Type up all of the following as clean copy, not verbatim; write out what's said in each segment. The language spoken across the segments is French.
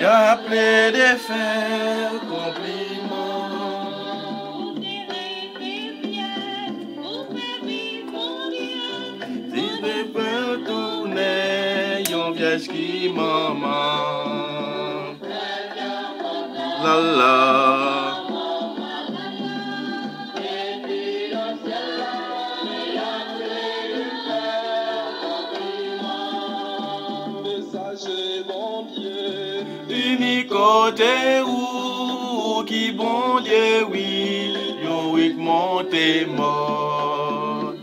Y'a plein de faire compliment. Si je peux tourner, yon vierge qui maman. La la. Unique côté où qui bon Dieu oui, yon oui monté mort.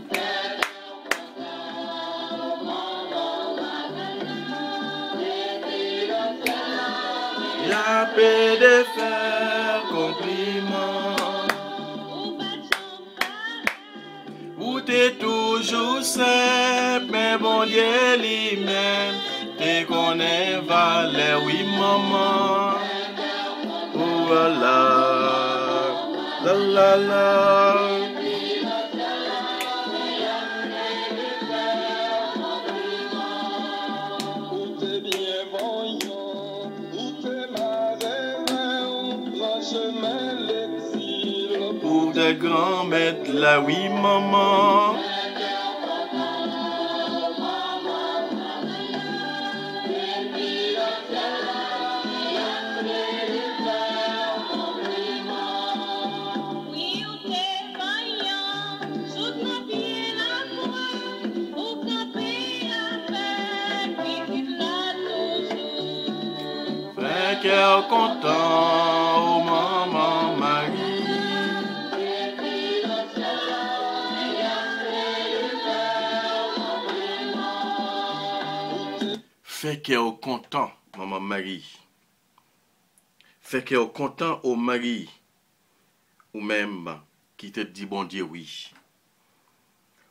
Y'a peu de faire compliment. Ou t'es toujours simple, mais bon Dieu lui-même te connaît valeur, oui maman. Oh la la la. Pour des grands maîtres là, oui maman. Frère cœur content, oh maman Marie. Fait cœur content, maman Marie. Fait cœur content au mari. Ou même qui te dit bon Dieu oui.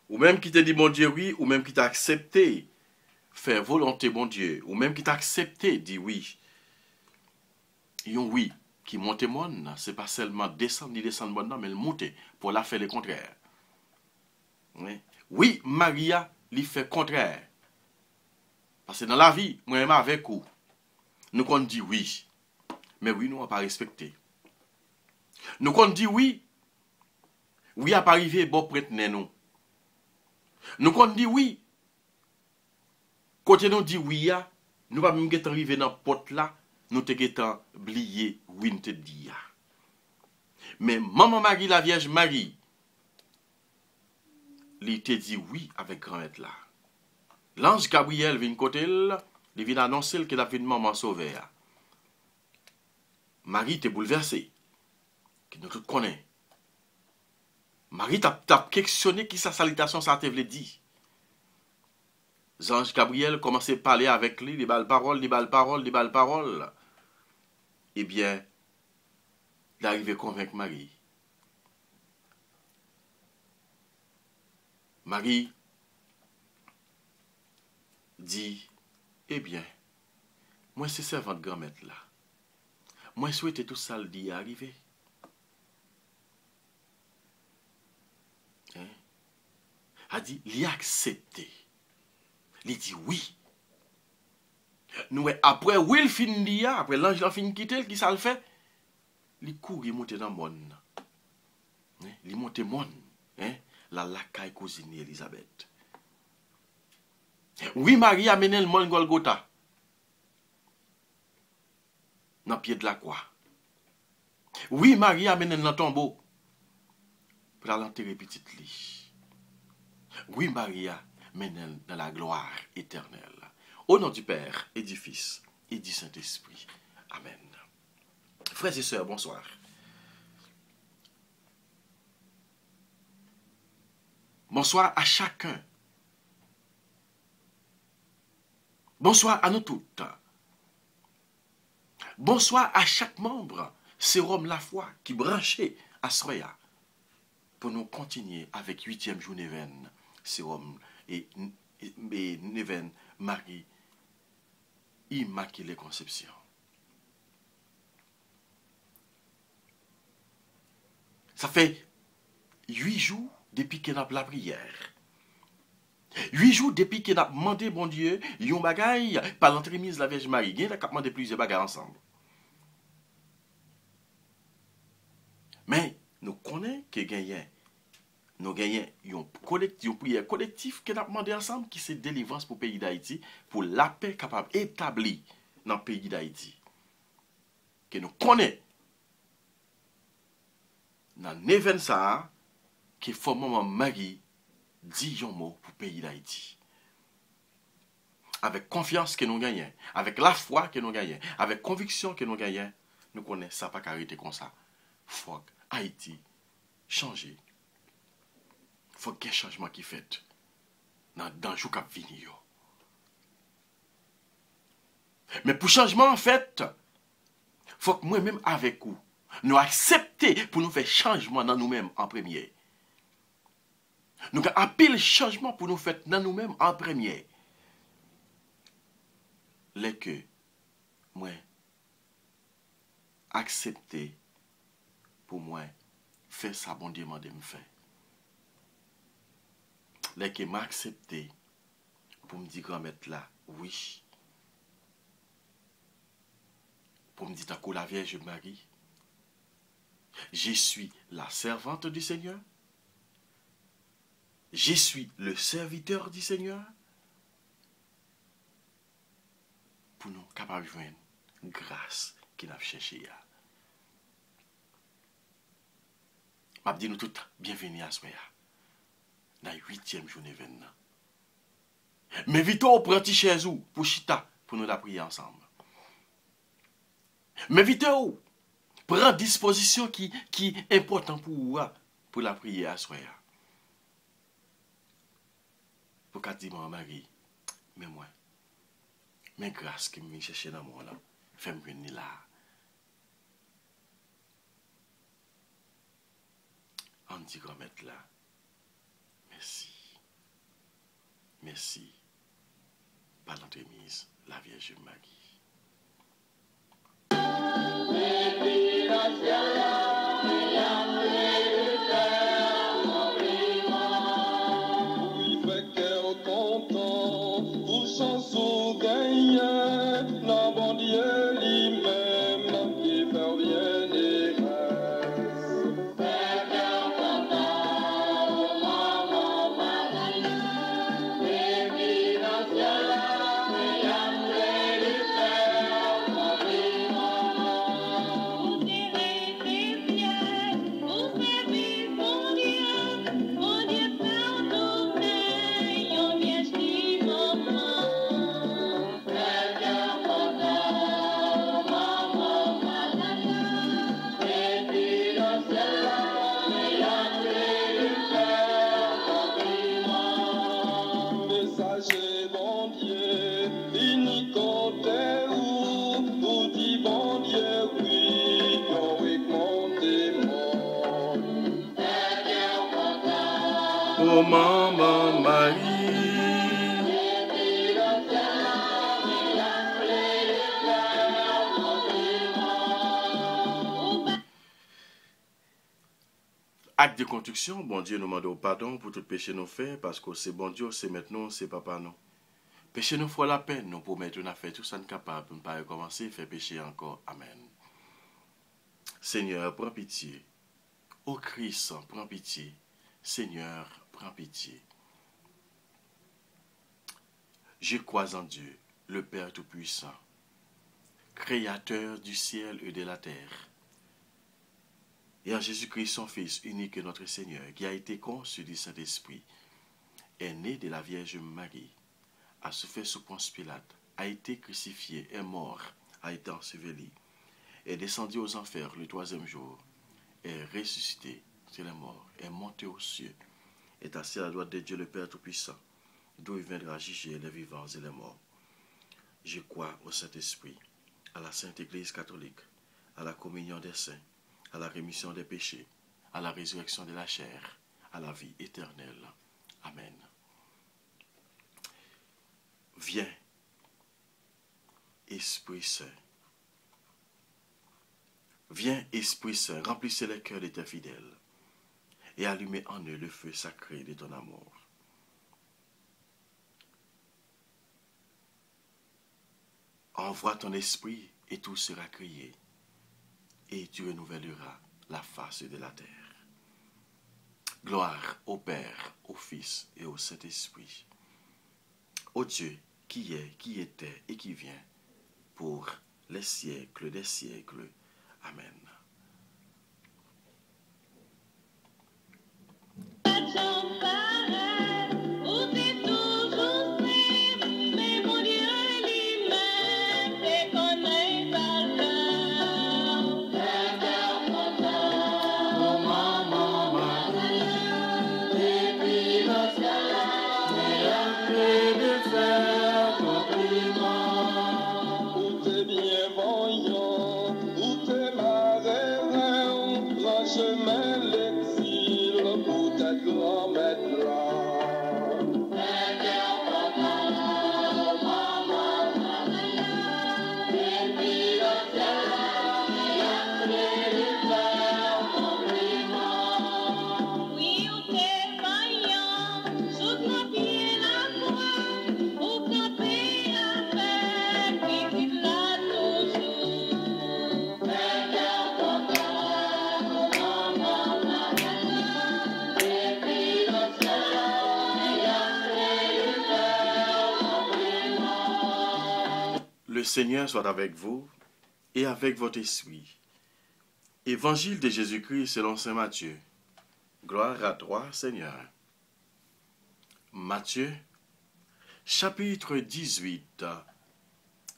Ou même qui te dit bon Dieu oui, ou même qui t'a accepté faire volonté bon Dieu, ou même qui t'a accepté dit oui. Yon oui qui monte mon, c'est pas seulement descendre ni descendre bon non, mais le monter pour la faire le contraire. Oui, Maria lui fait contraire. Parce que dans la vie, moi-même avec vous, nous qu'on dit oui, mais oui, nous on pas respecté. Nous qu'on dit oui, oui a pas arrivé bon prêtre nous. Nous qu'on dit oui, côté nous dit oui, nous pas même arrivé dans porte là, nous te getan oublié oui nous te dit. Mais maman Marie, la Vierge Marie, lui te dit oui avec grand-mère là. L'ange Gabriel vient côté il vient annoncer qu'il a vu une maman sauvée. Marie t'est bouleversée, que nous tous connaissons. Marie t'a questionné qui sa salutation ça te voulait dire. L'ange Gabriel commençait à parler avec lui, les balles paroles. Eh bien, il arrive à convaincre Marie. Marie dit, eh bien, moi c'est servante grand-mère là. Moi souhaite tout ça le dit arriver. A dit, il a accepté. Il dit oui. Nous, après, oui, il finit, après l'ange a fini quitter, qui ça le fait? Il court, il monte dans le monde. Il monte dans le monde. La lacaille cousine Elisabeth. Oui, Marie a mené le monde Golgotha. Dans le pied de la croix. Oui, Marie a mené dans le tombeau. Pour l'enterrer petite lit. Oui, Marie a mené dans la gloire éternelle. Au nom du Père et du Fils et du Saint-Esprit. Amen. Frères et sœurs, bonsoir. Bonsoir à chacun. Bonsoir à nous toutes. Bonsoir à chaque membre, sérum la foi qui branchait à Soya pour nous continuer avec 8e journée Néven, sérum et Néven Marie Immaculée Conception. Ça fait 8 jours depuis qu'on a la prière. 8 jours depuis qu'il a demandé, bon Dieu, yon bagay, par l'entremise de la Vierge Marie, il a demandé plusieurs bagages ensemble. Mais nous connaissons que nous gagnons une prière collective qui a demandé ensemble, qui c'est délivrance pour le pays d'Haïti, pour la paix capable établie dans le pays d'Haïti. Que nous connaissons dans l'événement ça, qui faut maman Marie dit un mot pour le pays d'Haïti. Avec confiance que nous gagnons, avec la foi que nous gagnons, avec conviction que nous gagnons, nous connaissons ça pas arrêter comme ça. Faut que Haïti change. Faut qu'il y ait un changement qui fait dans le jour qui vient. Mais pour changement en fait, faut que moi-même avec vous, nous accepter pour nous faire changement dans nous-mêmes en premier. Nous avons un pile changement pour nous faire dans nous-mêmes en premier. Les que moi accepter pour moi faire ça bon Dieu m'a me faire. Les que m'accepter pour me dire grand-mère là, oui. Pour me dire tant que la Vierge Marie, je suis la servante du Seigneur. Je suis le serviteur du Seigneur. Pour nous capables de joindre grâce qu'il a cherché. Je dis nous tous bienvenue à ce moment dans la 8e journée événement. Mais vite on prend chez vous pour chita pour nous la prier ensemble. Mais vite on prend disposition qui est important pour vous pour la prier à ce moment. Pour qu'à dire Marie, mais moi, mais grâce qui me chercher dans moi là, fais-moi venir là. On dit grand-mère là. Merci. Merci. Par l'entremise, la Vierge Marie. Oh maman Marie, acte de construction, bon Dieu nous demande pardon pour tout péché nous fait, parce que c'est bon Dieu, c'est maintenant, c'est papa non. Péché nous faut la peine, nous promettons de faire tout ça capable pour ne pas recommencer, faire pécher encore. Amen. Seigneur, prends pitié. Ô Christ, prends pitié. Seigneur, prends pitié. Je crois en Dieu, le Père Tout-Puissant, Créateur du ciel et de la terre, et en Jésus-Christ, son Fils unique et notre Seigneur, qui a été conçu du Saint-Esprit, est né de la Vierge Marie, a souffert sous Ponce Pilate, a été crucifié, est mort, a été enseveli, est descendu aux enfers le 3e jour, est ressuscité sur les morts, est monté aux cieux, est assis à la droite de Dieu le Père Tout-Puissant, d'où il viendra juger les vivants et les morts. Je crois au Saint-Esprit, à la Sainte Église catholique, à la communion des saints, à la rémission des péchés, à la résurrection de la chair, à la vie éternelle. Amen. Viens, Esprit Saint. Viens, Esprit Saint, remplissez les cœurs de tes fidèles et allumez en eux le feu sacré de ton amour. envoie ton esprit et tout sera créé. Et tu renouvelleras la face de la terre. Gloire au Père, au Fils et au Saint-Esprit. Au Dieu qui est, qui était et qui vient pour les siècles des siècles. Amen. Le Seigneur soit avec vous et avec votre esprit. Évangile de Jésus-Christ selon saint Matthieu. Gloire à toi, Seigneur. Matthieu, chapitre 18,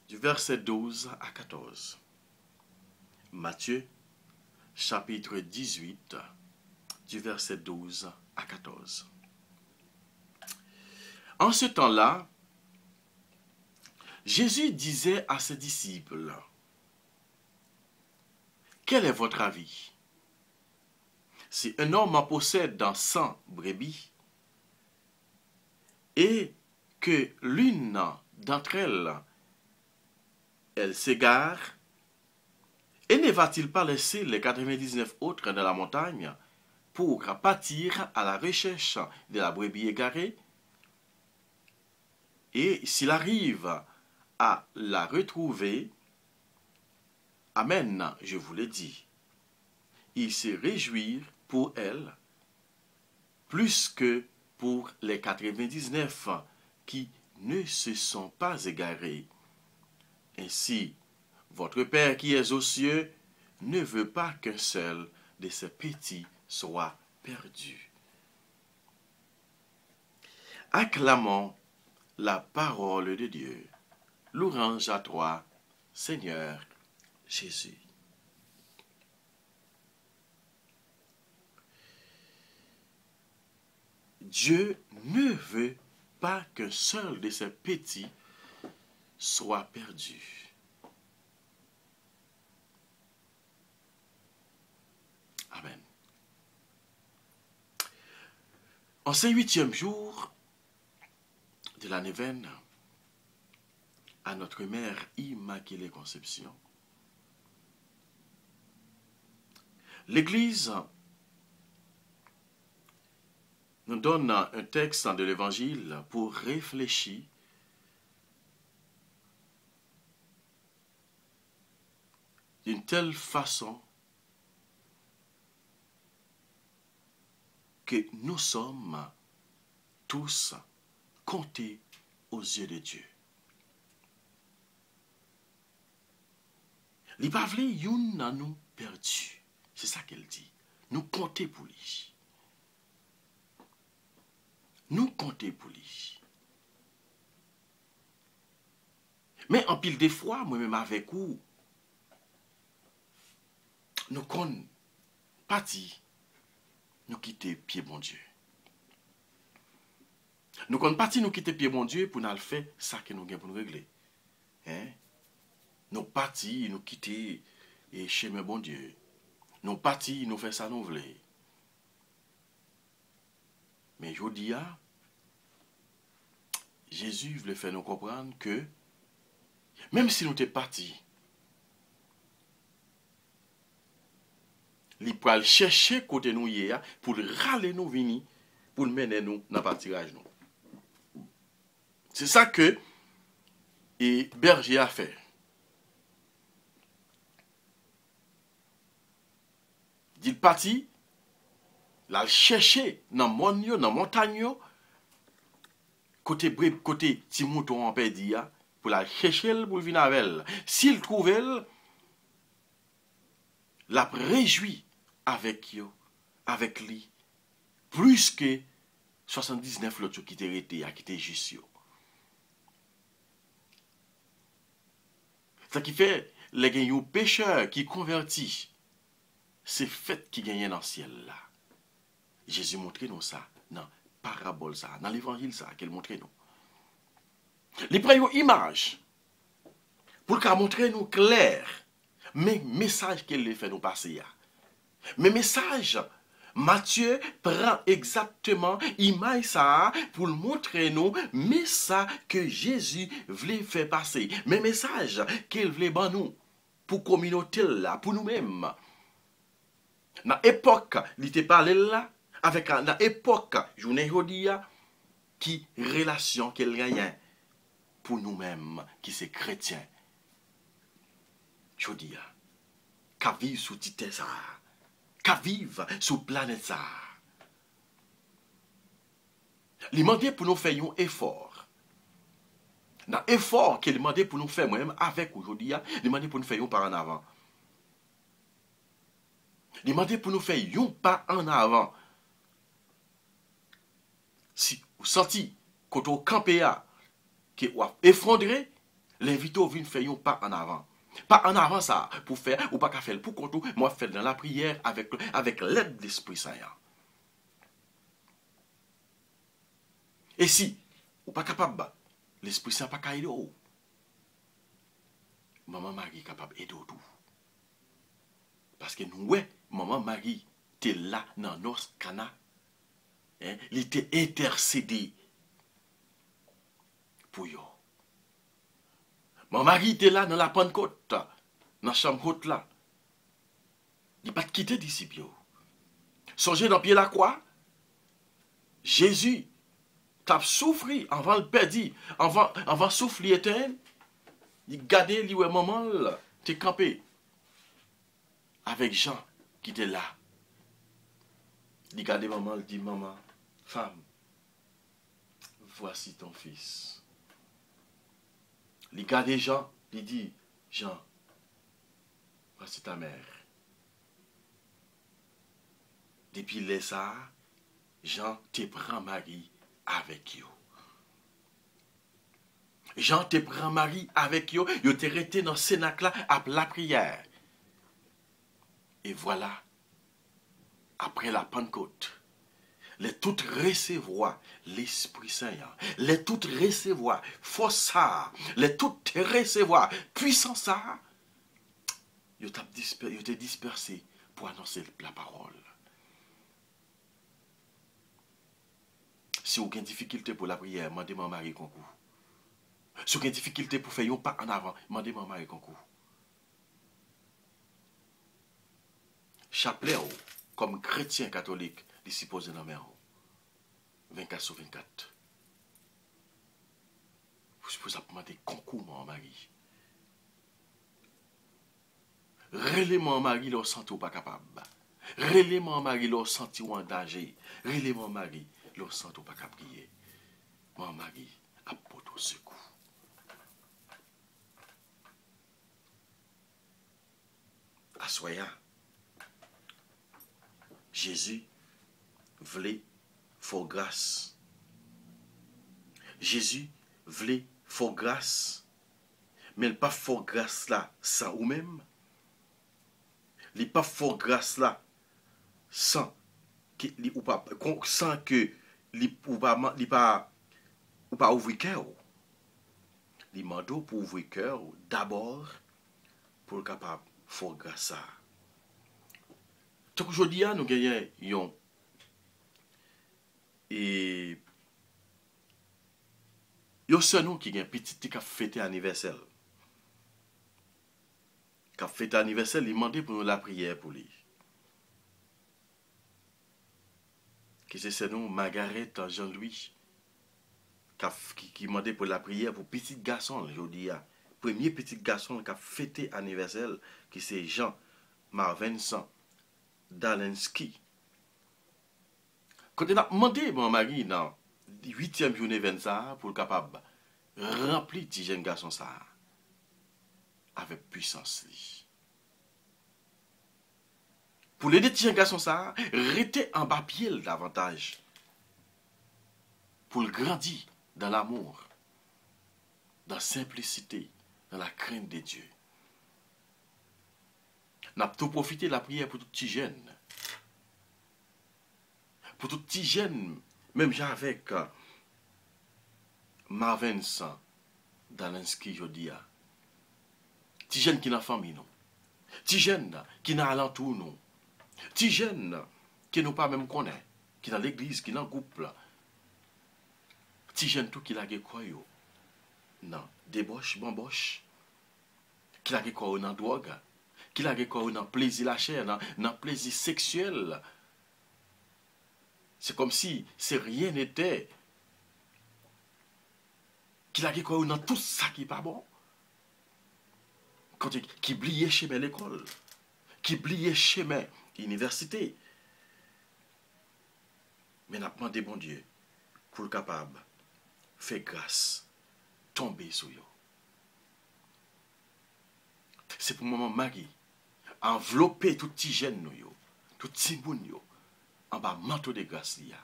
du verset 12 à 14. Matthieu, chapitre 18, du verset 12 à 14. En ce temps-là, Jésus disait à ses disciples, « Quel est votre avis? Si un homme en possède dans 100 brebis, et que l'une d'entre elles, elle s'égare, et ne va-t-il pas laisser les 99 autres dans la montagne pour partir à la recherche de la brebis égarée? Et s'il arrive à la retrouver, amen, je vous le dis, il se réjouit pour elle plus que pour les 99 qui ne se sont pas égarés. Ainsi, votre Père qui est aux cieux ne veut pas qu'un seul de ses petits soit perdu. Acclamons la parole de Dieu. Louange à toi, Seigneur Jésus. Dieu ne veut pas qu'un seul de ses petits soit perdu. Amen. En ce 8e jour de la neuvaine, à notre Mère Immaculée Conception, l'Église nous donne un texte de l'Évangile pour réfléchir d'une telle façon que nous sommes tous comptés aux yeux de Dieu. Li pa vle youn nan nous perdu. C'est ça qu'elle dit. Nous compter pour lui. Nous compter pour lui. Mais en pile des fois, moi-même avec vous, nous kon parti, nous quitter pied bon Dieu. Nous kon parti, nous quitter pied bon Dieu pour nous faire ça que nous avons pour nous régler. Hein? Nous partis, nous quitter et chemin bon Dieu. Nous partis, nous faire ça nous voulons. Mais je dis, Jésus voulait faire nous comprendre que même si nous sommes partis, il peut chercher côté nous hier pour râler nous venir, pour mener nous dans le partirage nous. C'est ça que et berger a fait. parti, la chercher dans le monde, dans la montagne, côté petit mouton en perdu, pour la chercher pour venir avec elle. S'il trouve elle, la réjouit avec lui, plus que 79 l'autre qui était resté, qui était juste. Ça qui fait, les gagnants pécheurs qui convertis, c'est fait qui gagnent dans le ciel là. Jésus montre nous ça, dans parabole ça, dans l'évangile ça, qu'il montre nous. Il prend une image pour qu'elle montre nous clair, mais message qu'elle fait nous passer. Mais message, Matthieu prend exactement image ça pour montrer nous mais ça que Jésus voulait faire passer. Mais message qu'il voulait ban nous pour communauté là, pour nous-mêmes. Dans l'époque, il était parlé là, avec dans l'époque, journée aujourd'hui, qui relation qu'elle gagne pour nous-mêmes, qui c'est chrétiens. Je dis, qu'à vivre sous tite ça, qu'à vivre sous planète ça. Il demandait pour nous faire un effort. Dans l'effort qu'il demandait pour nous faire, moi-même, avec aujourd'hui, il demandait pour nous faire un pas en avant. Il demandait pour nous faire un pas en avant. Si vous sentez quand vous campez, que vous effondré, l'invité vient faire un pas en avant. Pas en avant ça, pour faire, ou pas qu'à faire pour compte, moi faire dans la prière avec l'aide de l'Esprit Saint. Et si, ou pas capable, l'Esprit Saint pas qu'à aider. Maman Marie est capable d'aider tout. Parce que nous, ouais, maman Marie, t'es là dans nos canaux. Hein, il était intercédé pour eux. Mon mari était là dans la Pentecôte, dans la chambre haute là. Il n'a pas quitté disciple. Songez dans pied la croix. Jésus t'a souffert avant le perdre, avant souffler éternel. Il gardait lui maman là, t'es campé avec Jean qui était là. Il gardait maman, il dit maman, femme, voici ton fils. Il garde Jean, il dit, Jean, voici ta mère. Depuis les ça, Jean te prend Marie avec eux. Jean te prend Marie avec eux, ils te resté dans le cénacle là à la prière. Et voilà, après la Pentecôte, les toutes recevoir l'Esprit Saint, les toutes recevoir force ça, les toutes recevoir puissance ça, ils étaient dispersés pour annoncer la parole. Si vous avez une difficulté pour la prière, demandez-moi Marie concours. Si vous avez une difficulté pour faire un pas en avant, demandez-moi Marie concours. Chapelet, comme chrétien catholique, il s'y pose dans la main. 24 sur 24. Vous supposez demander concours, mon mari. Relais-moi, mari, l'on senti ou pas capable. Relais-moi, mari, l'on senti ou en danger. Relais-moi, mari, l'on senti ou pas capable. Mon mari, apporte au secours. Assoya. Jésus voulait faut grâce. Jésus voulait faut grâce. Mais il pas faut grâce là sans ou même. Il pas faut grâce là sans que ou pas sans que ou pas ouvrir cœur. Il mando pour ouvrir cœur d'abord pour capable faut grâce ça. Tout aujourd'hui nous gagnons et yo c'est nous qui gagne petit qui a fêté anniversaire. Qui a fêté anniversaire, il demandé pour nous la prière pour lui. Qui c'est nous Margaret Jean-Louis qui demandé pour la prière pour petit garçon aujourd'hui. Premier petit garçon qui a fêté anniversaire qui c'est Jean Marvincent Dalensky. Quand on a demandé mon mari dans 8e journée 20 ça pour le capable remplir petit jeune garçon ça avec puissance. Pour l'aider petit jeune garçon ça, rester en bas pied davantage. Pour le grandir dans l'amour, dans la simplicité, dans la crainte de Dieu. N'a tout profité de la prière pour tout petit jeune. Pour tout petit jeune, même avec Marvin Dalensky, je dis, petit jeune qui n'a famille, non. Petit jeune qui n'a alentour, non. Petit jeune qui nous pas même connaît, qui dans l'église, qui dans le groupe là. Petit jeune tout qui l'a quoi yo. Non, débauche, bamboche. Qui l'a quoi dans drogue. Qui l'a quoi dans plaisir la chair, dans plaisir sexuel. C'est comme si rien n'était. Qui l'a quoi dans tout ça qui n'est pas bon. Quand qui oubliait chemin l'école. Qui oubliait chemin l'université. Mais n'a pas demandé bon Dieu pour le capable. Fait grâce. Tomber sur eux. C'est pour maman Marie. Envelopper tout petit jeune nous, tout petit moun yo, en bas manteau de grâce liya,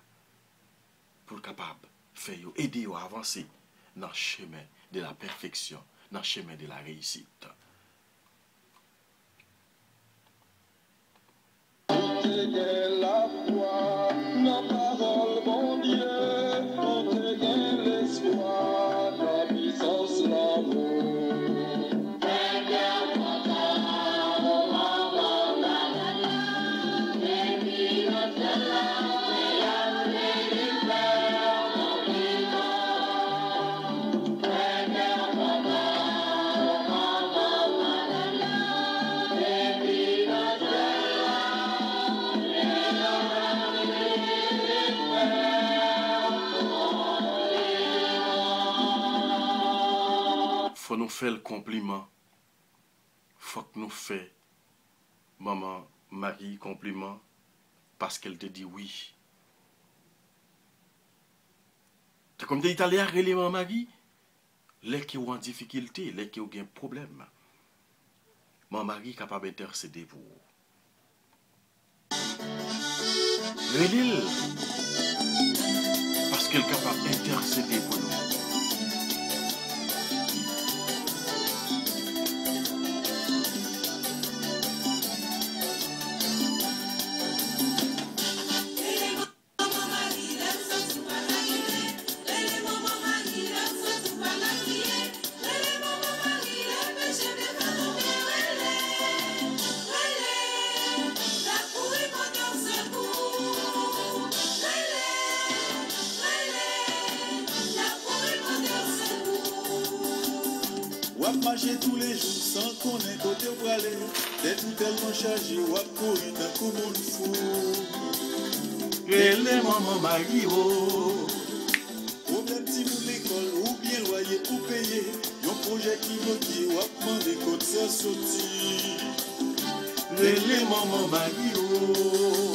pour capable faire yo, aider yo à avancer dans le chemin de la perfection, dans le chemin de la réussite. La foi, nos paroles, bon Dieu, on te gagne l'espoir, la puissance, l'amour. Faut nous faire le compliment. Faut que nous fassions maman Marie compliment parce qu'elle te dit oui. C'est comme des Italiens relèvent maman Marie, les qui ont en difficulté, les qui ont un problème. Maman Marie est capable d'intercéder pour vous. Relève parce qu'elle est capable d'intercéder pour nous. Marcher tous les jours sans connaître côté où aller. T'es tout tellement chargé, wap courir d'un coup mon fou. Et les mamans Marie, oh. Problème si vous l'école ou bien loyer ou payer. Yon projet qui bloqué, wap mandé côté ça sorti. Et les mamans Marie, oh.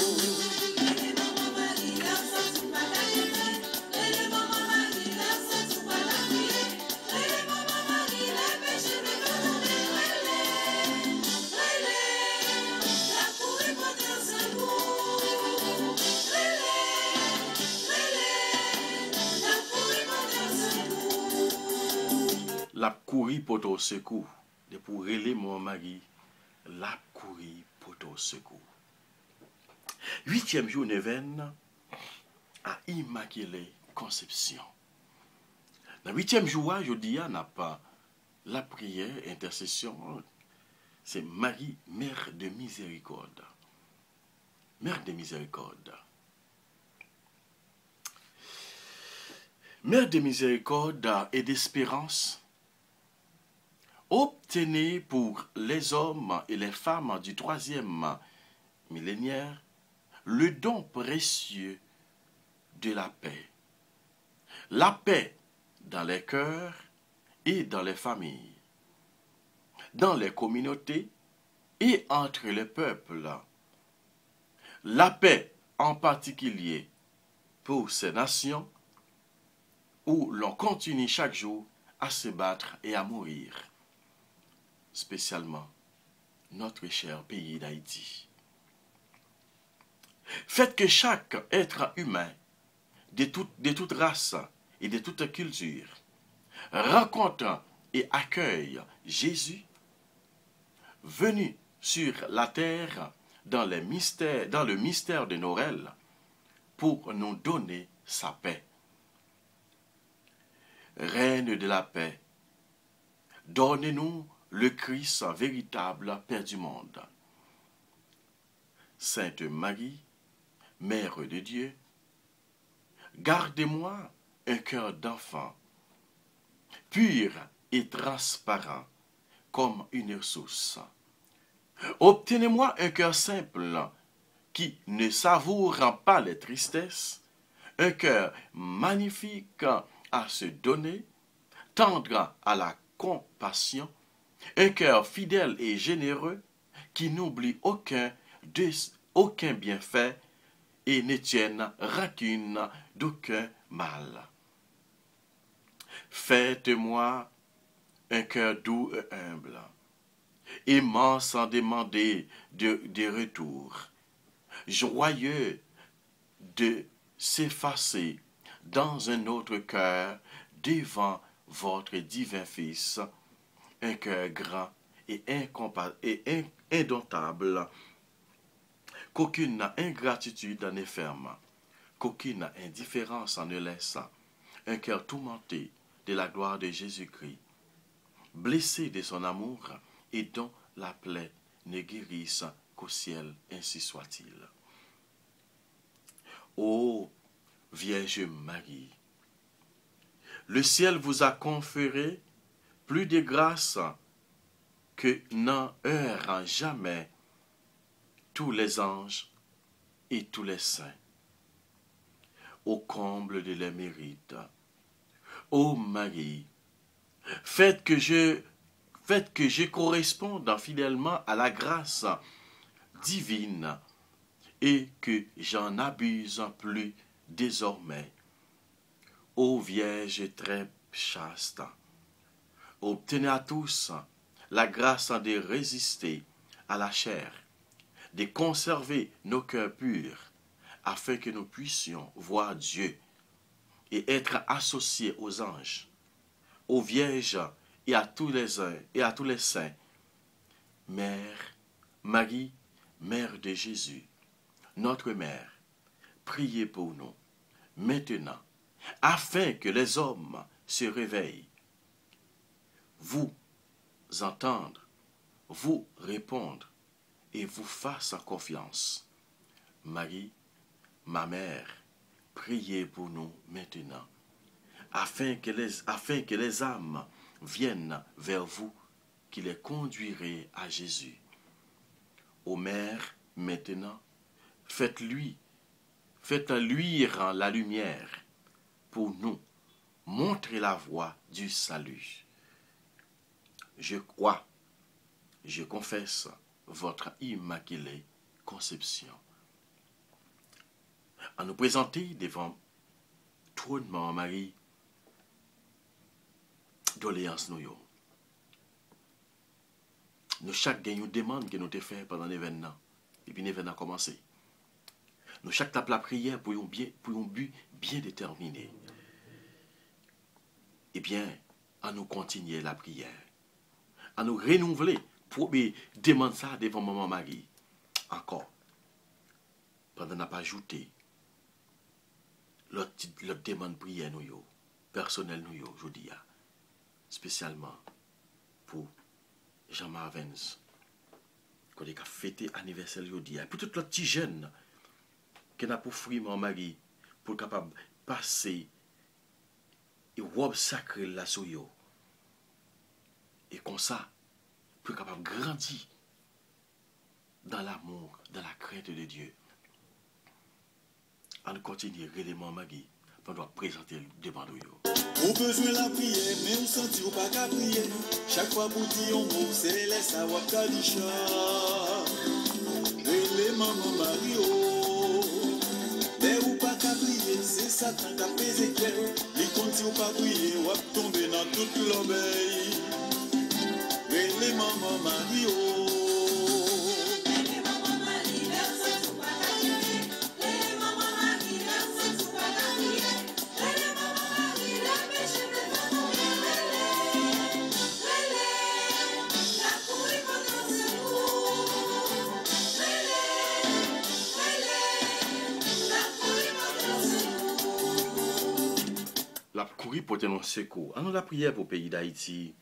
La courir pour ton secours. De pour relayer mon mari, la courir pour ton secours. 8e jour neuvaine à Immaculée Conception. Dans 8e jour, je dis, n'a pas la prière, intercession. C'est Marie, Mère de Miséricorde. Mère de Miséricorde. Mère de Miséricorde et d'espérance. Obtenez pour les hommes et les femmes du 3e millénaire le don précieux de la paix. La paix dans les cœurs et dans les familles, dans les communautés et entre les peuples, la paix en particulier pour ces nations où l'on continue chaque jour à se battre et à mourir, spécialement notre cher pays d'Haïti. Faites que chaque être humain de toute race et de toute culture rencontre et accueille Jésus venu sur la terre dans le mystère de Noël pour nous donner sa paix. Reine de la paix, donnez-nous le Christ véritable Père du monde. Sainte Marie, Mère de Dieu, gardez-moi un cœur d'enfant, pur et transparent comme une source. Obtenez-moi un cœur simple qui ne savoure pas les tristesses, un cœur magnifique à se donner, tendre à la compassion, un cœur fidèle et généreux qui n'oublie aucun bienfait et ne tienne rancune d'aucun mal. Faites-moi un cœur doux et humble, aimant sans demander de retour, joyeux de s'effacer dans un autre cœur devant votre divin Fils, un cœur grand et indomptable, qu'aucune ingratitude ne ferme, qu'aucune indifférence ne laisse, un cœur tourmenté de la gloire de Jésus-Christ, blessé de son amour et dont la plaie ne guérisse qu'au ciel, ainsi soit-il. Ô Vierge Marie, le ciel vous a conféré plus de grâce que n'en eurent jamais tous les anges et tous les saints. Au comble de leurs mérites, ô Marie, faites que je corresponde fidèlement à la grâce divine et que j'en abuse plus désormais. Ô Vierge très chaste, obtenez à tous la grâce de résister à la chair, de conserver nos cœurs purs, afin que nous puissions voir Dieu et être associés aux anges, aux vierges et à tous les saints. Mère, Marie, Mère de Jésus, notre Mère, priez pour nous, maintenant, afin que les hommes se réveillent, vous entendre, vous répondre et vous fassent confiance. Marie, ma mère, priez pour nous maintenant, afin que les âmes viennent vers vous, qui les conduirait à Jésus. Ô Mère, maintenant, faites luire la lumière pour nous, montrer la voie du salut. Je crois, je confesse votre immaculée conception. À nous présenter devant trône Maman Marie, doléance nous. Nous chaque gagne une demande que nous te fait pendant l'événement. Et puis l'événement a commencé. Nous chaque tape la prière pour un but bien déterminé. Eh bien, à nous continuer la prière. À nous renouveler pour demander ça devant Maman Marie. Encore. Pendant n'a pas ajouté l'autre demande prière nous, personnel nous, je dis, spécialement pour Jean Marvens, qu'on a fêté anniversaire aujourd'hui, pour tout le petit jeune qui n'a pas offert mon mari pour capable passer et robe sacrée la sur yo. Et comme ça, pour capable grandir dans l'amour, dans la crainte de Dieu. On continue réellement Magui pour nous présenter le débat de yo. Ou besoin la prière, mais on senti ou pas qu'à prier. Chaque fois pour dire on mot, c'est les savoir qu'à dire. Et les mamans Mario. Satan qui a pesé quel, il compte si ou pas briller, ou tomber dans toute l'obéi. Les mamans Mario. La courir pour tenir secours. Alors la prière pour le pays d'Haïti.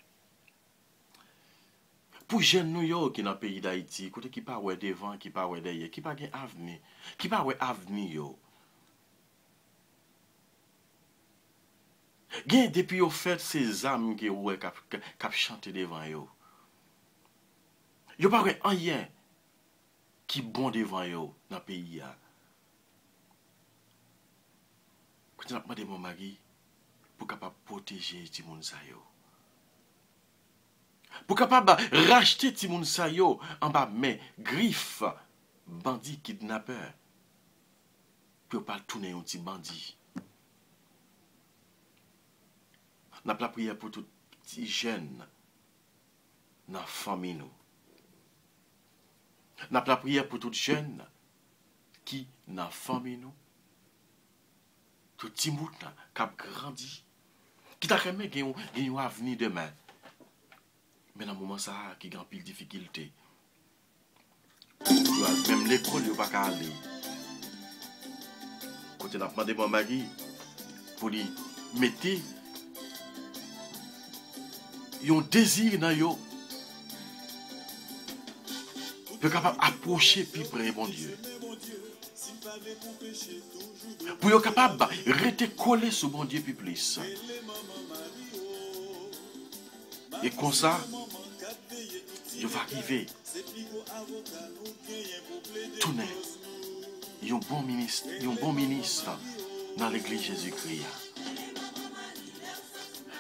Pour les jeunes New York qui dans le pays d'Haïti, côté qui pas ouais devant, qui pas ouais derrière, qui pas gain avenir, qui pas ouais avenir yo. Gain depuis yo fait ces âmes qui ouais cap chanter devant yo. Yo pas ouais rien qui bon devant yo dans le pays a. Quand on a demandé mon mari pour capable protéger ti moun sa yo. Pour capable racheter ti moun sa yo en bas mais griffe bandit kidnappeur. Pour pas tourner un petit bandit. N'a pas prière pour tout petit jeune dans la famille nous. N'a pas prière pour tout jeune qui dans la famille nous. Tout petit moun qui a grandi, qui t'a remis gagner un avenir demain. Mais dans le moment ça qui a pile difficulté. Même l'école il pas qu'à aller. Quand on a demandé mon mari pour lui mettre un désir dans yo pour capable approcher plus près bon Dieu. Pour être capable de rester collé sur bon Dieu plus. Et comme ça, je vais arriver tourner un bon ministre dans l'église Jésus-Christ.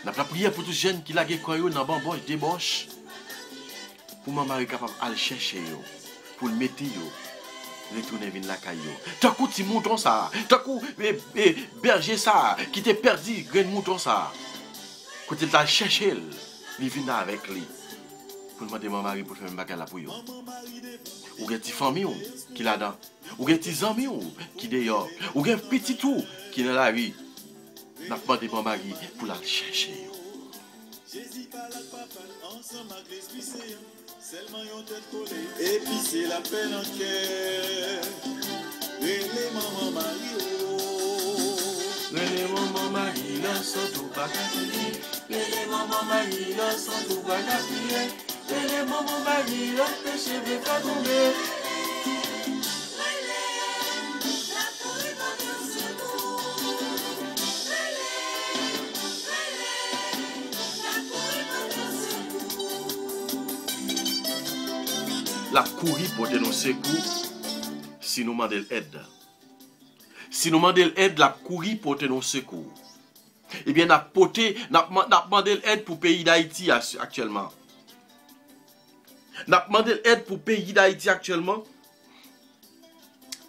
Nous avons prié pour tous les jeunes qui lagent dans la bamboche, débauche, pour maman est capable d'aller chercher, pour le mettre, retourner vers la caillou. T'as coup petit mouton ça, t'as coup berger ça, qui t'est perdu, grain mouton ça. Quand il t'a cherché, il vient avec lui. Pour demander à mon mari pour faire un bagage là pour eux. Ou des petites familles qui là-dedans. Ou des petits amis qui dehors. Ou des petits tout qui dans la rue. N'a pas demandé à mon mari pour la chercher. Et puis c'est la peine en cœur. Les mamans Mario. Les mamans Marie, là, sont tout pas crier. Les mamans Marie, là, sont tout pas crier. Les mamans Marie, là, tes cheveux pas tomber. La courir pour nous secours si nous demandons l'aide. Si nous demandons l'aide, la courir pour nous secours. Eh bien, nous demandé l'aide pour le pays d'Haïti actuellement. Nous demandé l'aide pour le pays d'Haïti actuellement.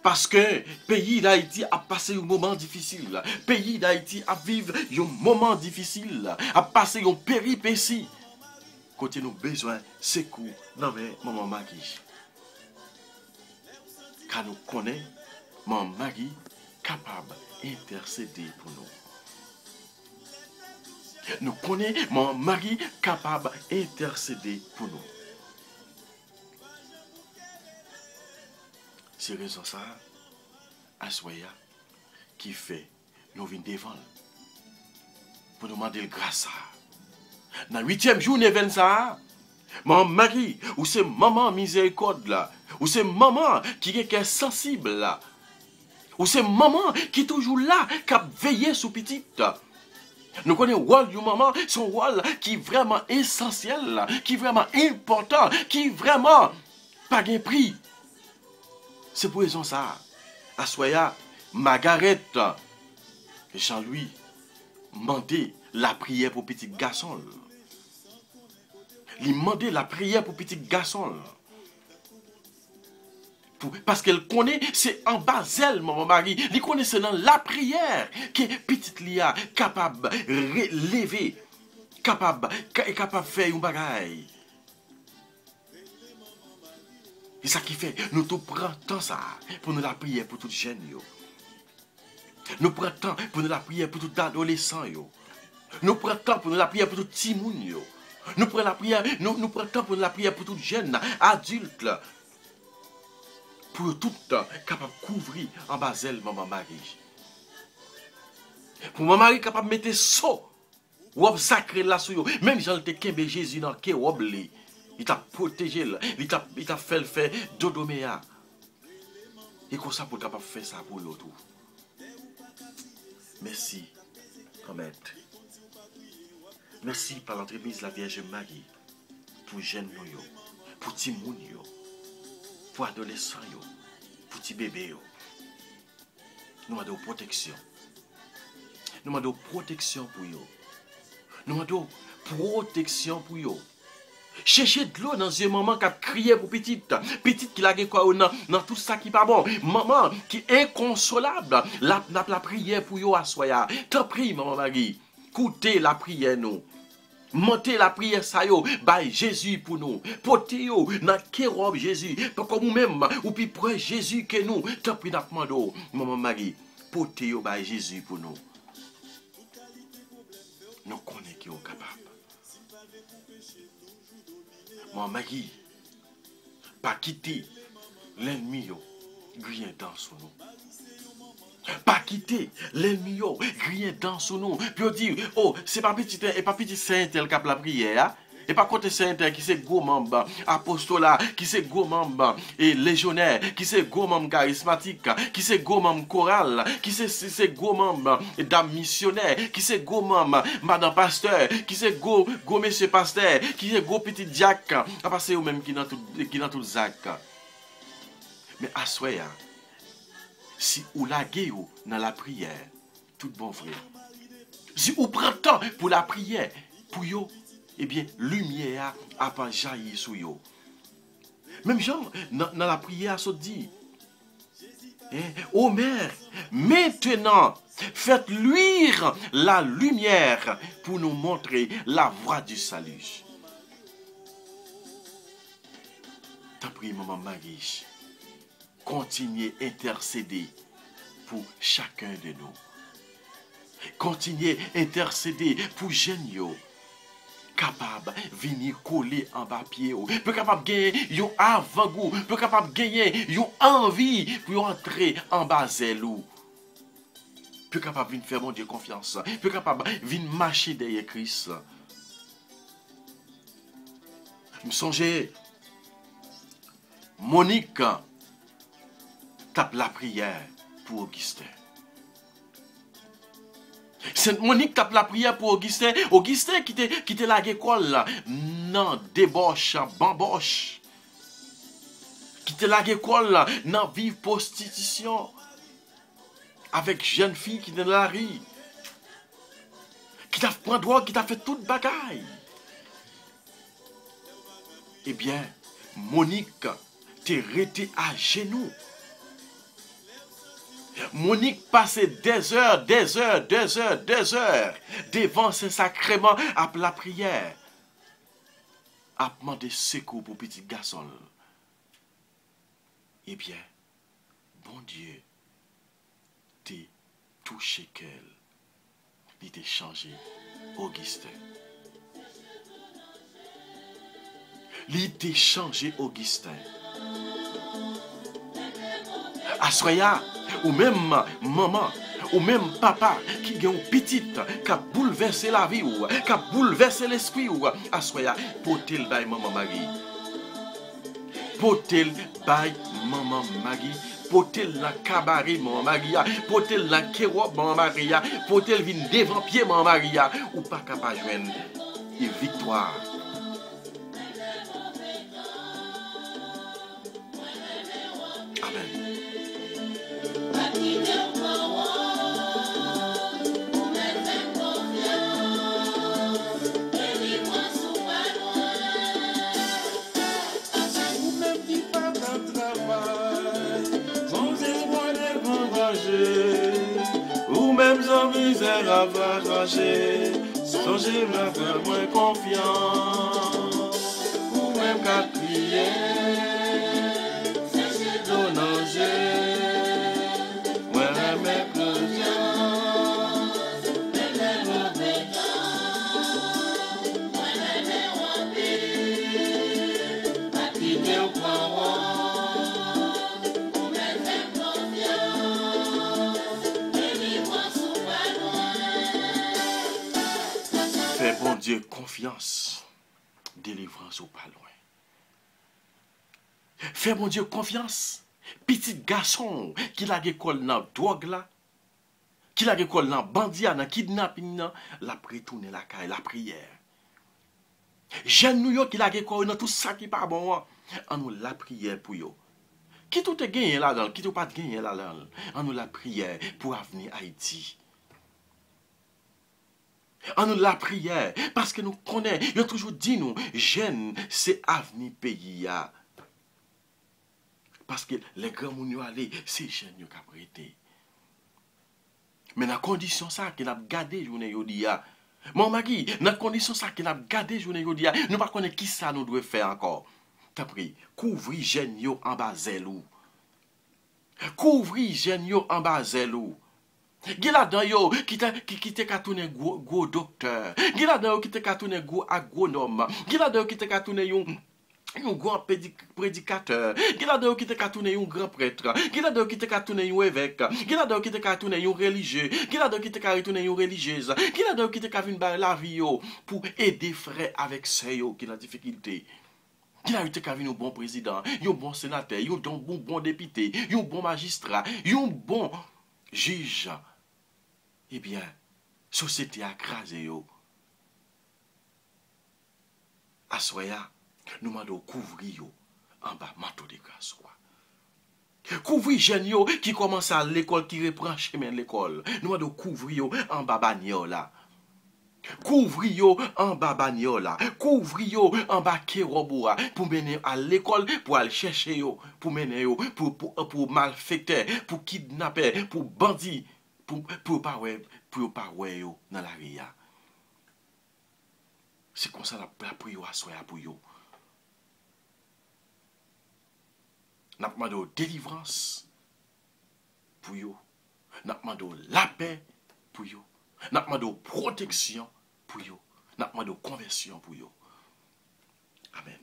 Parce que le pays d'Haïti a passé un moment difficile. Le pays d'Haïti a vécu un moment difficile. A passé une péripétie. Côté nous besoin de secours. Non mais, maman Magui. Car nous connaissons, maman Magui capable d'intercéder pour nous. Nous connaissons, maman Magui capable d'intercéder pour nous. C'est raison ça, Aswaya, qui fait nous venir devant pour nous demander grâce. Dans le 8e jour, nous ça. Maman Marie, ou c'est maman miséricorde là, ou c'est maman qui est sensible là, ou c'est maman qui est toujours là, qui a veillé sur petite. Nous connaissons le rôle de maman, son rôle qui est vraiment essentiel, qui est vraiment important, qui est vraiment pas de prix. C'est pour raison ça. Aswaya, Margaret, Jean-Louis, mandé la prière pour petit garçon. Il demandait la prière pour petit garçon. Parce qu'elle connaît, c'est en bas elle, maman Marie. Elle connaît, c'est dans la prière que petite Lia capable de lever, capable de faire un bagaille. Et ça qui fait, nous tout prenons temps ça pour nous la prière pour tout jeune. Nous prenons temps pour nous la prière pour tout adolescent. Nous prenons temps pour nous la prière pour tout petit moun. Nous prenons la prière, nous prenons temps pour nous la prière pour tout jeune, adulte. Pour tout capable de couvrir en bas elle, maman Marie. Pour maman Marie capable de mettre saut ou sacré là sur yo. Même Jean te kembe Jésus dans ke obli. Il t'a protégé, il t'a fait le faire dodoméa. Et comme ça pour capable faire ça pour yo tout. Merci, Amen. Merci par l'entremise la Vierge Marie pour jeunes yo, pour petit moun yo, pour adolescents yo, pour petit bébé yo. Nous demandons protection. Nous demandons protection pour yo. Nous demandons protection pour yo. Cherchez de l'eau dans un moment qui a crié pour petite. Petite qui l'a quoi dans tout ça qui pas bon. Maman qui est inconsolable. La prière pour yo à soya. T'en prie, maman Marie. Écoutez la prière nous. Montez la prière ça yo. By Jésus pour nous. Portez yo dans kérob Jésus. Comme nous-mêmes. Ou puis près Jésus que nous. T'en prie n'a demandé, maman Marie. Portez yo by Jésus pour nous. Nous connaissons qui est capable. Moi, Marie, pas quitter l'ennemi, grien dans sous nous. Pas quitter l'ennemi, grien dans sous nous. Puis on dit, oh, c'est pas petit Saint-Tel qui a la prière. Et pas côté Saint-Tel qui c'est gros membre, apostolat, qui c'est gros membre, et légionnaire, qui c'est gros membre charismatique, qui c'est gros membre choral, qui c'est gros membre dame missionnaire, qui c'est gros membre madame pasteur, qui c'est gros monsieur pasteur, qui c'est gros petit diacre, à passer au même qui dans tout zac. Mais à soi, si ou la gueule dans la prière, tout bon frère. Si ou prend temps pour la prière, pour yo, eh bien, lumière a pas jailli sur yo. Même Jean, dans la prière, ça dit, ô Mère, maintenant, faites luire la lumière pour nous montrer la voie du salut. T'as pris, maman Marie, continuez à intercéder pour chacun de nous. Continuez à intercéder pour Génio. Capable de venir coller en bas pied, peut capable de gagner yon avant-goût, peut capable de gagner yon envie pour entrer en bas zèlou. Peut capable de venir faire mon Dieu confiance, peut capable de venir marcher derrière Christ. Je songe, Monique tape la prière pour Augustin. Sainte Monique tape la prière pour Augustin. Augustin qui était la l'école là. Non, débauche, bamboche. Qui était la l'école là. Non, vive prostitution. Avec jeune fille qui est dans la rue. Qui t'a pris droit, qui t'a fait toute bagaille. Eh bien, Monique t'es restée à genoux. Monique passait des heures devant ce sacrement à la prière, à demander secours pour petit garçon. Eh bien, bon Dieu, t'es touché qu'elle, il t'a changé, Augustin. Il t'a changé, Augustin. Assoya, ou même maman, ou même papa qui a une petite qui a bouleversé la vie ou qui a bouleversé l'esprit ou assoya, potel by maman Marie. Potel by maman Marie. Potel la cabaret maman Maria, potel la kérob maman Maria, potel vin devant pied maman Maria ou pas capable de joindre une victoire. Amen. Ou même qui pas dans le travail, va changer. Songez me faire moins confiance. Ou même qu'à prier. C'est ton danger. Moi même conscience. Mais même obéissance. Moi même rempli. Ma quitter au point. Fais bon Dieu confiance, délivrance ou pas loin. Fais bon Dieu confiance, petit garçon qui l'a école dans drogue là, qui l'a école dans bandit, dans kidnapping là, la retourner la caille, la prière. Jeune nous qui l'a école dans tout ça qui pas bon, en nous la prière pour yo. Qui tout est gagné là-dedans, qui tout pas gagné là-dedans, en nous la prière pour avenir Haïti. En nous la prière, parce que nous connaissons, il a toujours dit nous, jeunes, c'est avenir pays. Parce que les grands gens allés, c'est jeunes qui ont prêté. Mais dans la condition ça, qu'il a gardé journée aujourd'hui. Mon mari, dans la condition ça, qu'il a gardé journée aujourd'hui, nous ne connaissons pas qui ça nous doit faire encore. T'as pris, couvrir jeunes en bas zèlou. Couvrir jeunes en bas zèlou. Gila dan yo qui te katounen gros docteur. Gila dan yo qui te katounen gros agronome. Gila dan yo qui te katounen yon grand prédicateur. Gila dan yo qui te katounen yon grand prêtre. Gila dan yo qui te katounen yon évêque. Gila dan yo qui te katounen yon religieux. Gila dan yo qui te katounen yon religieuse. Gila dan yo qui te katounen la vie yo pour aider frère avec sœur yo qui la difficulté. Qui a eu un bon président, un bon sénateur, un bon député, un bon magistrat, un bon juge. Eh bien, société a crasé yo. Assoya, nous m'avons couvrir yo en bas manteau de grâce. Couvrir jeunes yo qui commence à l'école, qui reprend chemin de l'école. Nous m'avons couvrir yo en bas bagnola. Couvrir yo en bas bagnola. Couvrir yo en bas kéroboa pour mener à l'école, pour aller chercher yo, pour mener yo, pour malfecteur, pour kidnapper, pour bandit. Pour pas ouais yo dans la ria. C'est comme ça la prière à soi pour yo. N'a demandé délivrance pour yo. N'a demandé la paix pour yo. N'a demandé protection pour yo. N'a demandé conversion pour yo. Amen.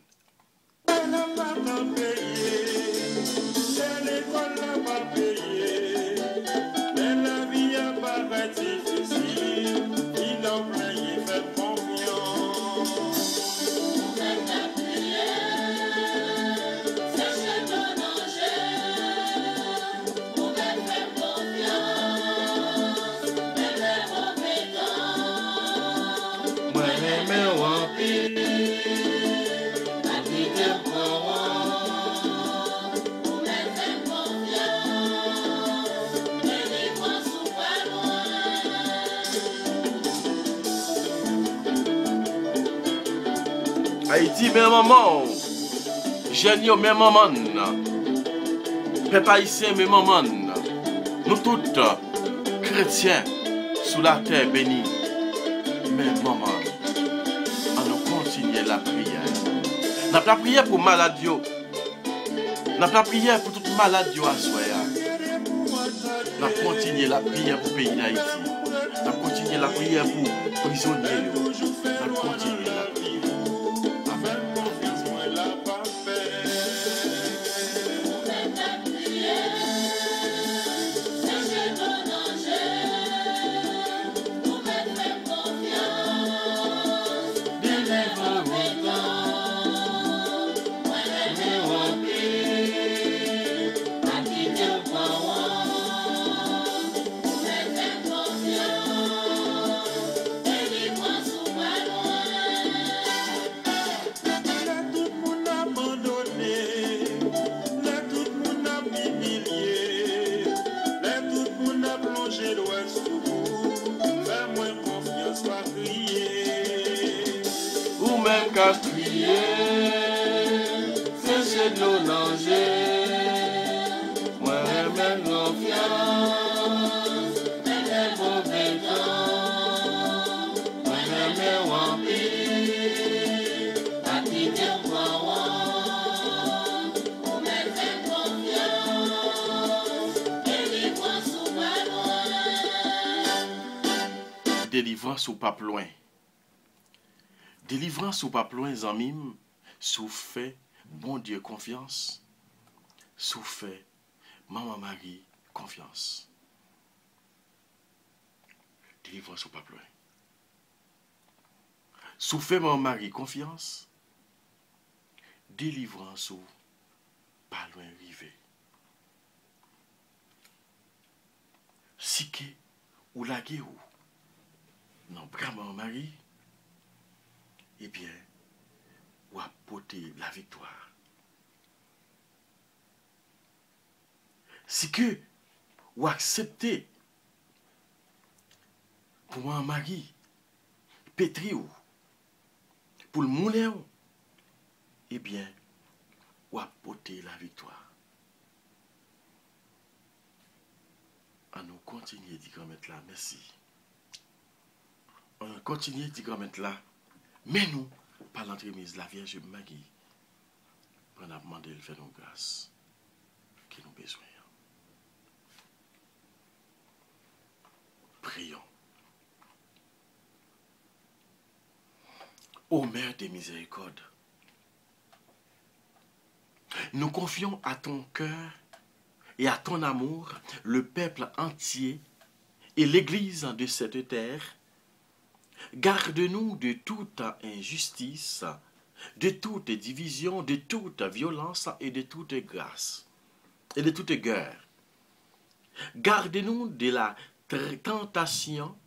Haïti, mes mamans, Genio, mes mamans, peuple haïtien, mes mamans, nous toutes, chrétiens, sous la terre bénie, mes mamans, nous continuer la prière. Nous avons la prière pour maladie, nous avons la prière pour toute maladie à soi. Nous avons continué la prière pour le pays d'Haïti. Nous avons continué la prière pour prisonniers. Nous avons continué la prière. Même qu'à prier, c'est de nos dangers. Moi, même confiance, même obéissance. Délivrance ou pas loin. Délivrance ou pas loin, Zamim, sous fait, bon Dieu, confiance. Sous fait, Maman Marie, confiance. Délivrance ou pas loin. Sous fait, Maman Marie, confiance. Délivrance ou pas loin rivé. Si que ou la ou non, vraiment Marie, eh bien, ou apporter la victoire. Si que ou accepter pour moi Marie, pétri ou pour le moulin, eh bien, ou apporter la victoire. On nous continue à dire mettre là, merci. On continue à dire mettre là, mais nous, par l'entremise de la Vierge Marie, on a demandé de faire nos grâces qui nous besoin. Prions. Ô Mère des miséricordes, nous confions à ton cœur et à ton amour le peuple entier et l'Église de cette terre. Garde-nous de toute injustice, de toute division, de toute violence et de toute grâce et de toute guerre. Garde-nous de la tentation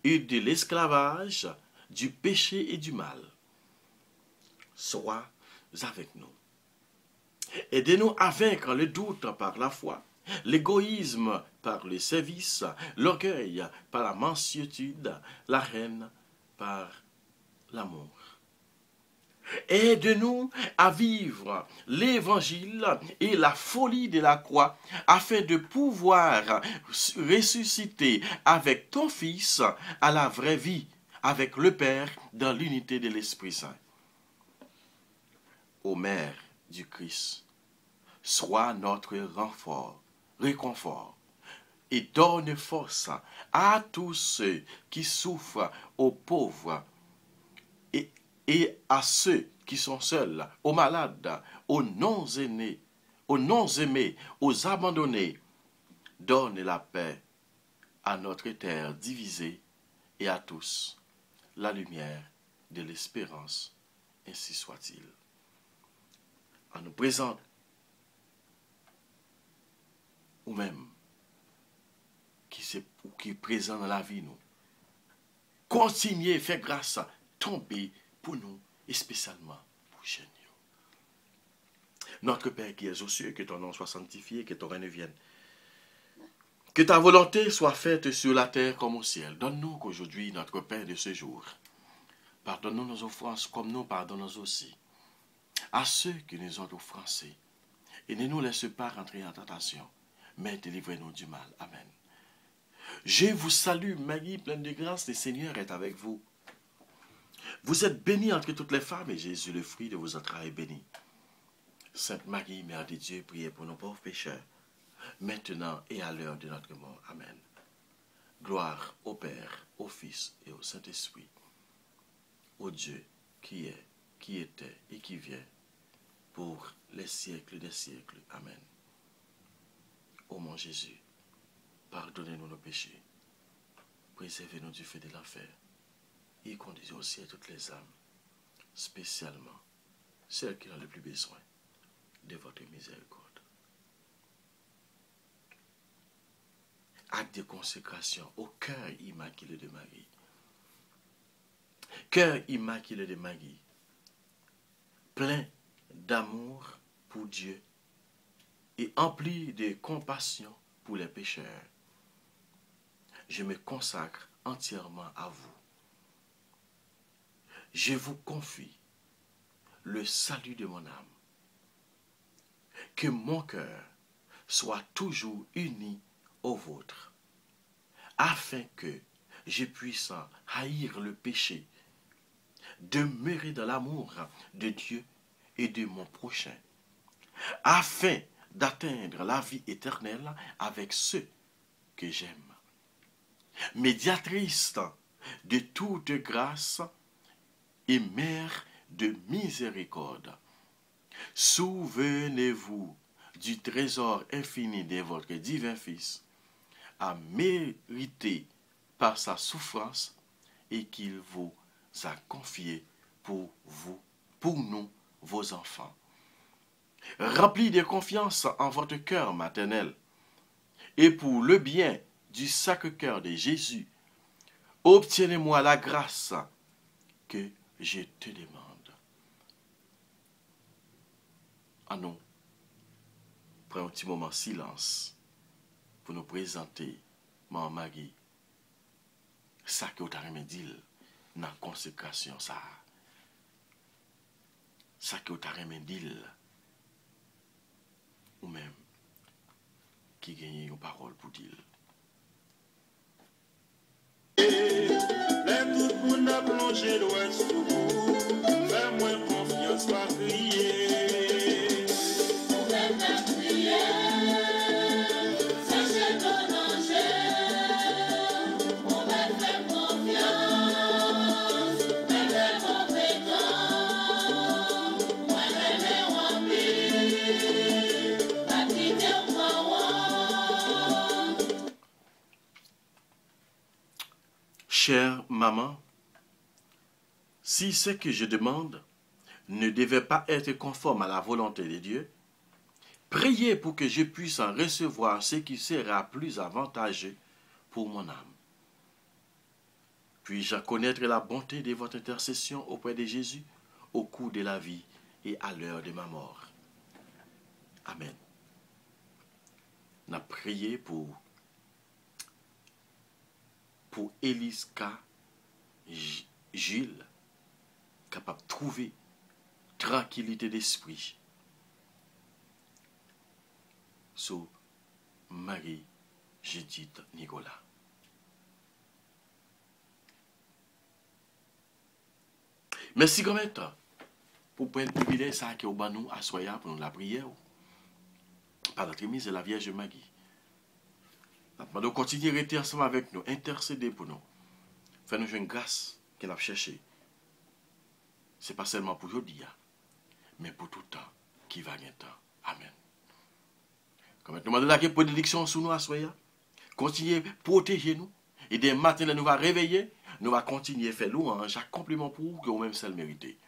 et de l'esclavage, du péché et du mal. Sois avec nous. Aidez-nous à vaincre le doute par la foi, l'égoïsme par le service, l'orgueil par la mansuétude, la haine par l'amour. Aide-nous à vivre l'évangile et la folie de la croix afin de pouvoir ressusciter avec ton Fils à la vraie vie, avec le Père dans l'unité de l'Esprit Saint. Ô Mère du Christ, sois notre renfort, réconfort, et donne force à tous ceux qui souffrent, aux pauvres, et à ceux qui sont seuls, aux malades, aux non-aimés, aux abandonnés. Donne la paix à notre terre divisée et à tous la lumière de l'espérance, ainsi soit-il. On nous présente, ou même, qui est présent dans la vie, nous. Continuez, faites grâce, tomber pour nous, et spécialement pour chez nous. Notre Père qui es aux cieux, que ton nom soit sanctifié, que ton règne vienne. Que ta volonté soit faite sur la terre comme au ciel. Donne-nous qu'aujourd'hui notre pain de ce jour. Pardonne-nous nos offenses comme nous pardonnons aussi à ceux qui nous ont offensés. Et ne nous laisse pas rentrer en tentation, mais délivrez-nous du mal. Amen. Je vous salue, Marie, pleine de grâce, le Seigneur est avec vous. Vous êtes bénie entre toutes les femmes, et Jésus, le fruit de vos entrailles, est béni. Sainte Marie, Mère de Dieu, priez pour nos pauvres pécheurs, maintenant et à l'heure de notre mort. Amen. Gloire au Père, au Fils et au Saint-Esprit, au Dieu qui est, qui était et qui vient, pour les siècles des siècles. Amen. Ô mon Jésus, pardonnez-nous nos péchés, préservez-nous du feu de l'enfer, et conduisez au ciel toutes les âmes, spécialement celles qui ont le plus besoin de votre miséricorde. Acte de consécration au cœur immaculé de Marie. Cœur immaculé de Marie, plein d'amour pour Dieu et empli de compassion pour les pécheurs. Je me consacre entièrement à vous. Je vous confie le salut de mon âme. Que mon cœur soit toujours uni au vôtre, afin que je puisse haïr le péché, demeurer dans l'amour de Dieu et de mon prochain, afin d'atteindre la vie éternelle avec ceux que j'aime. Médiatrice de toute grâce et mère de miséricorde. Souvenez-vous du trésor infini de votre divin Fils, à mériter par sa souffrance et qu'il vous a confié pour nous, vos enfants. Remplis de confiance en votre cœur maternel et pour le bien du Sacré-Cœur de Jésus, obtiens-moi la grâce que je te demande. Ah non, prenons un petit moment de silence pour nous présenter Maman Marie, ça que vous avez dit dans la consécration, ça que vous avez dit, ou même qui gagne une parole pour dire. Les tout le monde a plongé loin sous vous. Fais-moi confiance, pas crier. Vous même la prière, sachez ton danger. On va faire confiance, même les compétents. Moi, même les remplis, pas quitter au Chère maman, si ce que je demande ne devait pas être conforme à la volonté de Dieu, priez pour que je puisse en recevoir ce qui sera plus avantageux pour mon âme. Puis-je connaître la bonté de votre intercession auprès de Jésus au cours de la vie et à l'heure de ma mort. Amen. On a prié pour Eliska Gilles, capable de trouver tranquillité d'esprit sur Marie Judith Nicolas. Merci grand maître pour prendre le privilège ça qui est au bas nous à soya pour nous la prière par notre mise de la Vierge Marie. Nous continuons à rester ensemble avec nous, intercéder pour nous. Fais-nous une grâce qu'il a cherché. Ce n'est pas seulement pour aujourd'hui, mais pour tout temps qui va gagner temps. Amen. Comme nous demandons la bénédiction sur nous à soya, continuez à protéger nous. Et dès matin, nous va réveiller, nous va continuer à faire louange, accomplissement pour vous que vous-même seul méritez.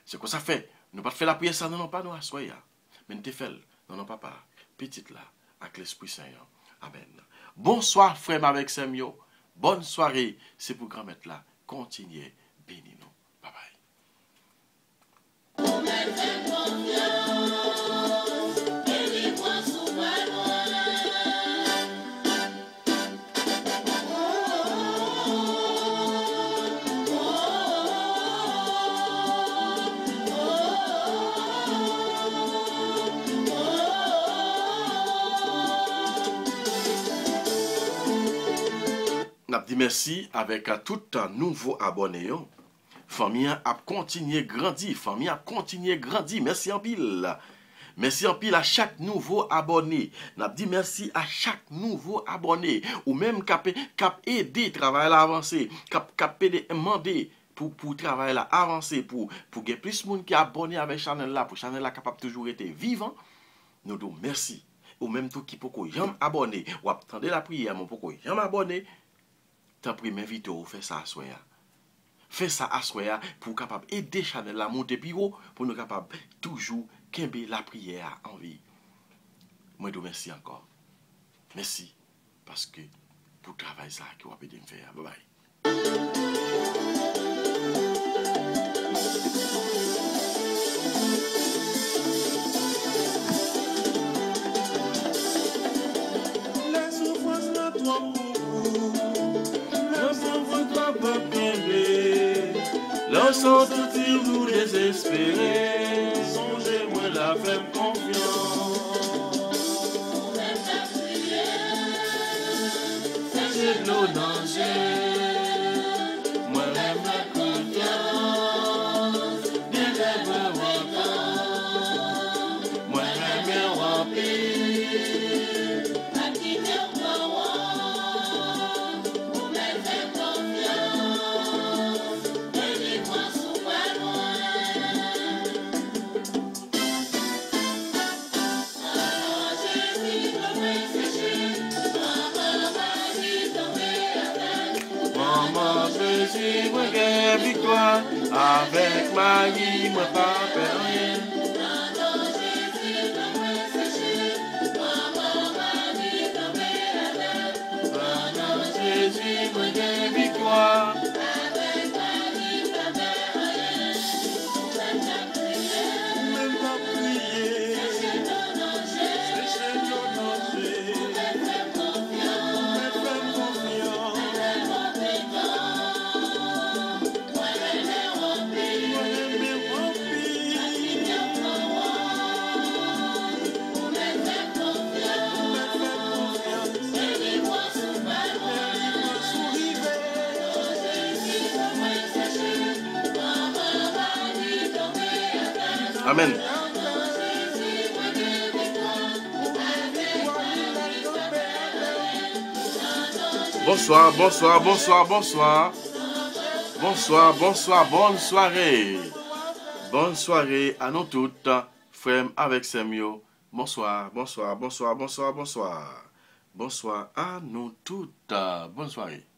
C'est quoi ça fait? Nous ne pas faire la prière ça, non, pas nous à soya. Mais nous te fait, non, papa, petite là, avec l'Esprit Saint. Amen. Bonsoir, frère avec Samuel. Bonne soirée. C'est pour grand-mère là. Continuez. Bénis-nous. Bye bye. Merci avec tout un nouveau abonné. Famille a continué grandir. Famille a continué grandir. Merci en pile. Merci en pile à chaque nouveau abonné. N'a dit merci à chaque nouveau abonné. Ou même cap aider travail à avancer. Cap demander pour travailler à avancer. Pour que plus de monde qui est abonné avec channel là. Pour channel là capable toujours être vivant. Nous disons merci. Ou même tout qui peut jamais abonner. Ou attendre la prière. Mais pour jamais abonner. T'as pris m'invite à faire ça à soya. Fais ça à soya pour capable aider Chanel à monter plus haut pour nous capable toujours kembe la prière en vie. Moi je vous remercie encore. Merci parce que pour travailler ça que vous avez de me faire. Bye bye. La souffrance n'a toi pour vous. L'ensemble tout vous désespéré, songez-moi la femme confiance. même la prière, Sachez nos dangers, moi-même la confiance. Bien d'être moi-même est rempli. pas quitter au roi, vous même faites confiance. gagne victoire. Avec Marie, moi pas peur rien. Jésus, moi gagne victoire. Même pas prier, chercher ton danger, mais fais-moi confiance. Moi-même rempli, Amen. Bonsoir, bonsoir, bonsoir, bonsoir. Bonsoir, bonsoir, bonne soirée. Bonne soirée à nous toutes, frères avec Samuel. Bonsoir, bonsoir, bonsoir, bonsoir, bonsoir. Bonsoir à nous toutes. Bonne soirée.